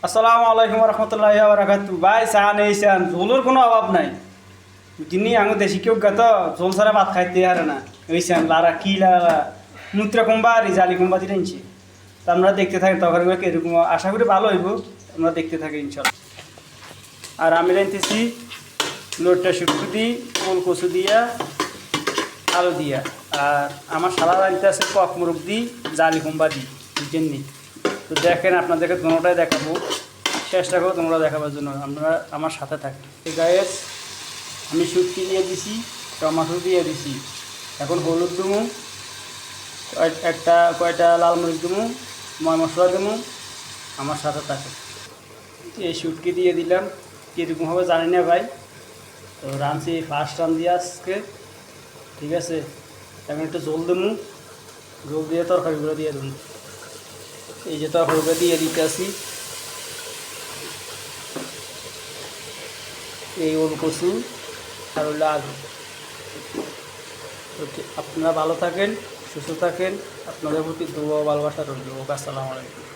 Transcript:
আসসালামু আলাইকুম রহমতুল্লাহি ওয়া বারাকাতুহু। ভাই চা নেইছেন, ঝোলের কোনো অভাব নাই। যিনি আঙু দেশি কেউ গাত ঝোল ছাড়া ভাত খাইতে পারে না। হইছেন লারা কি লারা মুত্রা কুম্বা আর জালি কুম্বা দিয়ে নিচ্ছে। তা আমরা দেখতে থাকি তরকারিগুলো কিরকম, আশা করি ভালো হইব। আমরা দেখতে থাকি ইনশাল্লাহ। আর আমি রাঁধতেছি লোটটা শুটকু দিই, ওল কচু দিয়া, আলু দিয়া। আর আমার সাদা রাঁধতে আছে কক মুরগ দিই, জালি কুম্বা দিই, বুঝছেন নি? তো দেখেন আপনাদেরকে দোনোটাই দেখাবো, চেষ্টা করবো তোমরা দেখাবার জন্য, আপনারা আমার সাথে থাকেন। এই গায়ে আমি শুটকি দিয়ে দিছি, টমাটো দিয়ে দিছি। এখন হলুদ দেবো, কয়টা লাল মরিচ দেবো, ময় মশলা দেবো, আমার সাথে থাকে। এই শুটকি দিয়ে দিলাম, কীরকমভাবে জানি না ভাই। তো রাঁধছি ফার্স্ট রান দিয়ে আজকে, ঠিক আছে। এখন একটু জল দেবো, জল দিয়ে তরকারিগুলো দিয়ে দেবো। এই যে তরকারিগুলো দিয়ে দিতে আসি, এই ওল কচু আর হলো আলু। ওকে, আপনারা ভালো থাকেন, সুস্থ থাকেন, আপনাদের প্রতি দোয়া ভালোবাসা রইল। আসসালামু আলাইকুম।